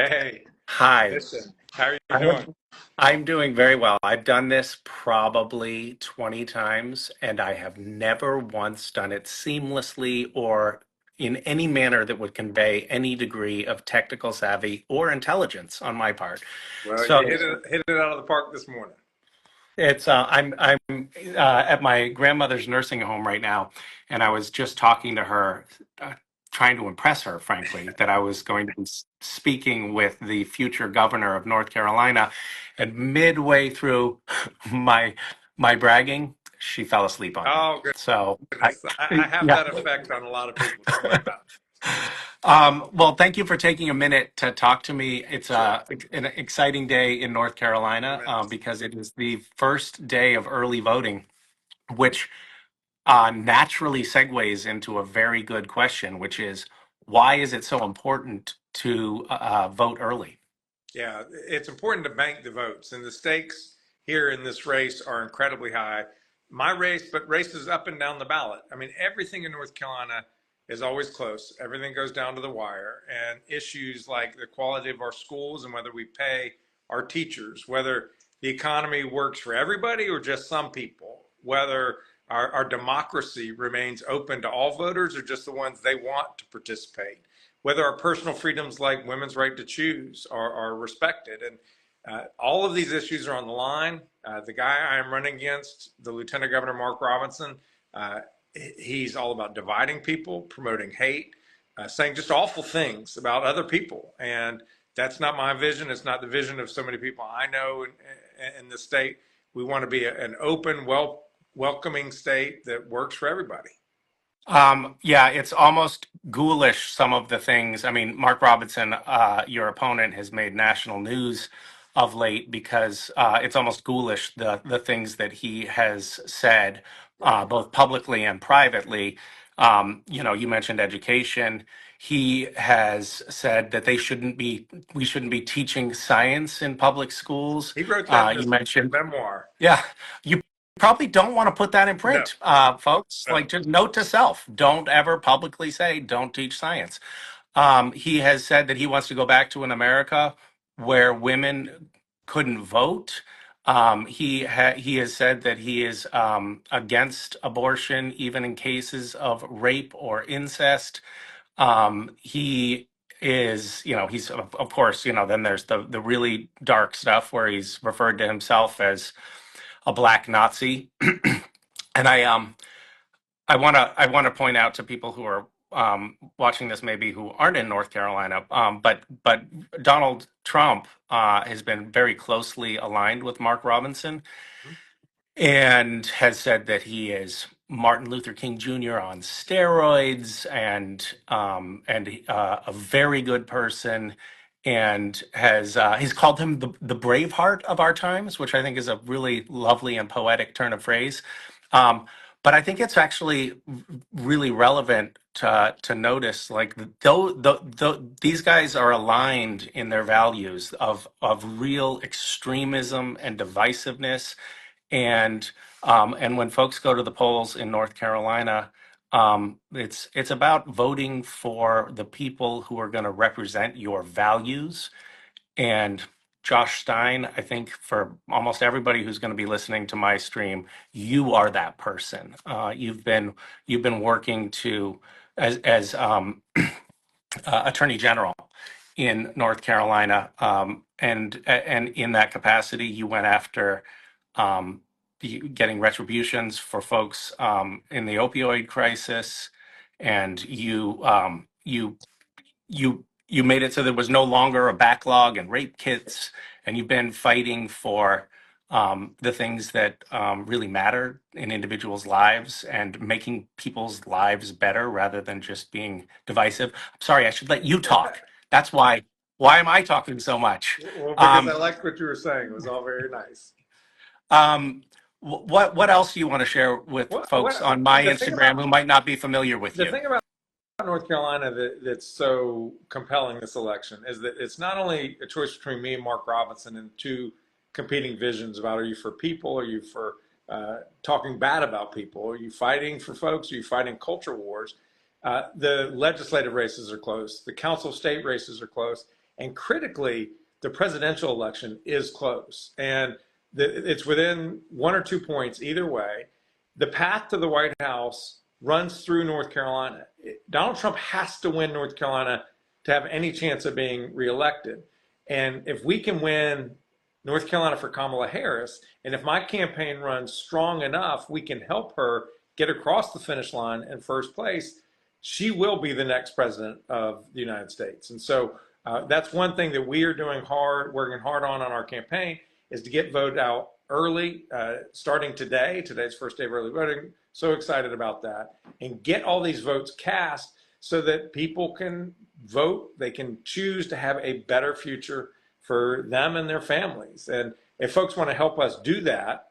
Hey, Hi. listen, how are you I doing? have, I'm doing very well. I've done this probably 20 times, and I have never once done it seamlessly or in any manner that would convey any degree of technical savvy or intelligence on my part. Well, So you hit it out of the park this morning. it's at my grandmother's nursing home right now, and I was just talking to her, trying to impress her, frankly, that I was going to be speaking with the future governor of North Carolina, and midway through my my bragging, she fell asleep on me. Oh, So goodness. I have yeah. that effect on a lot of people. Don't worry about Well, thank you for taking a minute to talk to me. It's it. Sure. an exciting day in North Carolina Tremendous. because it is the first day of early voting, which naturally segues into a very good question, which is why is it so important to vote early? Yeah, it's important to bank the votes, and the stakes here in this race are incredibly high. My race, but races up and down the ballot. I mean, everything in North Carolina is always close. Everything goes down to the wire, and issues like the quality of our schools and whether we pay our teachers, whether the economy works for everybody or just some people, whether our democracy remains open to all voters or just the ones they want to participate, whether our personal freedoms like women's right to choose are respected. And all of these issues are on the line. The guy I'm running against, the Lieutenant Governor Mark Robinson, uh, he's all about dividing people, promoting hate, saying just awful things about other people. And that's not my vision. It's not the vision of so many people I know in the state. We want to be an open, welcoming state that works for everybody. Yeah, it's almost ghoulish, some of the things. I mean, Mark Robinson, your opponent, has made national news of late because it's almost ghoulish, the things that he has said, Right. both publicly and privately. You mentioned education. He has said that we shouldn't be teaching science in public schools. He wrote that in You his mentioned memoir. yeah, you probably don't want to put that in No, print, folks. no. Like, just note to self: don't ever publicly say "don't teach science." He has said that he wants to go back to an America where women couldn't vote. He has said that he is against abortion, even in cases of rape or incest. He is, he's of course, then there's the really dark stuff where he's referred to himself as a black Nazi. And I want to point out to people who are watching this maybe who aren't in North Carolina, but Donald Trump has been very closely aligned with Mark Robinson and has said that he is Martin Luther King Jr. on steroids and a very good person, and has he's called him the Braveheart of our times, which I think is a really lovely and poetic turn of phrase. Um, but I think it's actually really relevant to notice, like, these guys are aligned in their values of real extremism and divisiveness, and when folks go to the polls in North Carolina, it's about voting for the people who are going to represent your values. And Josh Stein, I think for almost everybody who's going to be listening to my stream, you are that person. You've been working to as Attorney General in North Carolina, and in that capacity, you went after um, getting retributions for folks in the opioid crisis, and you made it so there was no longer a backlog in rape kits, and you've been fighting for the things that really matter in individuals' lives and making people's lives better rather than just being divisive. I'm sorry, I should let you talk. That's why. Why am I talking so much? Well, because I Um, liked what you were saying. It was all very nice. um, what else do you want to share with folks on my The thing about Instagram who might not be familiar with the you? thing about North Carolina that's so compelling this election is that it's not only a choice between me and Mark Robinson and two competing visions about are you for people, are you for talking bad about people, are you fighting for folks, are you fighting culture wars? The legislative races are close, the council state races are close, And critically, the presidential election is close. And it's within 1 or 2 points either way. The path to the White House runs through North Carolina. Donald Trump has to win North Carolina to have any chance of being reelected. And if we can win North Carolina for Kamala Harris, and if my campaign runs strong enough, we can help her get across the finish line in first place. She will be the next president of the United States. And so that's one thing that we are doing hard, working hard on our campaign, is to get vote out early, starting today. Today's first day of early voting. So excited about that. And get all these votes cast so that people can vote. They can choose to have a better future for them and their families. And if folks want to help us do that,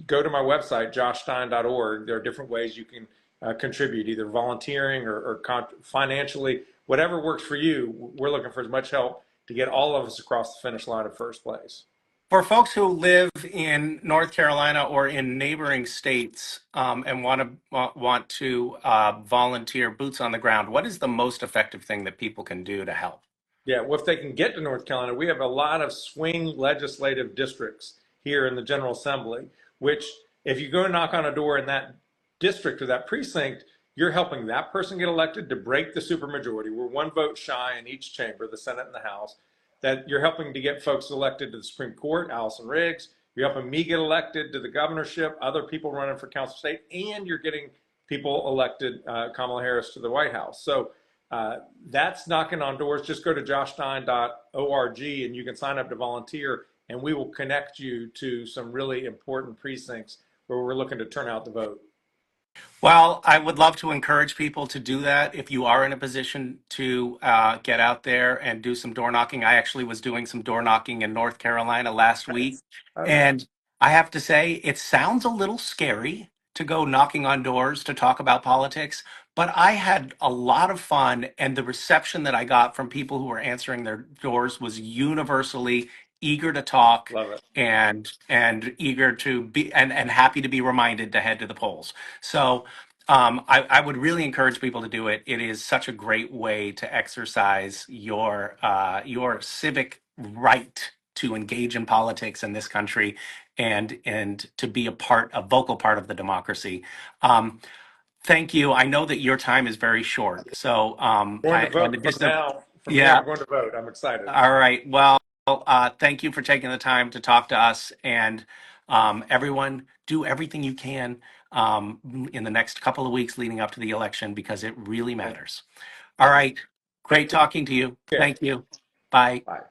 go to my website, joshstein.org. There are different ways you can contribute, either volunteering or financially, whatever works for you. We're looking for as much help to get all of us across the finish line in first place. For folks who live in North Carolina or in neighboring states and want to volunteer boots on the ground, what is the most effective thing that people can do to help? Yeah, well, if they can get to North Carolina, we have a lot of swing legislative districts here in the General Assembly, which if you go knock on a door in that district or that precinct, you're helping that person get elected to break the supermajority. We're one vote shy in each chamber, the Senate and the House, that you're helping to get folks elected to the Supreme Court, Allison Riggs. You're helping me get elected to the governorship, other people running for council state, and you're getting people elected, Kamala Harris, to the White House. So that's knocking on doors. Just go to joshstein.org and you can sign up to volunteer, and we will connect you to some really important precincts where we're looking to turn out the vote. Well, I would love to encourage people to do that if you are in a position to get out there and do some door knocking. I actually was doing some door knocking in North Carolina last week, Nice. Okay. and I have to say, it sounds a little scary to go knocking on doors to talk about politics, but I had a lot of fun, and the reception that I got from people who were answering their doors was universally eager to talk Love it. and eager to be and happy to be reminded to head to the polls. So I would really encourage people to do it. It is such a great way to exercise your civic right to engage in politics in this country and to be a vocal part of the democracy. Thank you. I know that your time is very short, so Going to and vote from just now. From here, yeah. I'm going to vote. I'm excited. All right. Well, thank you for taking the time to talk to us. And everyone, do everything you can in the next couple of weeks leading up to the election because it really matters. All right. Great talking to you. Yeah. Thank you. Bye. Bye.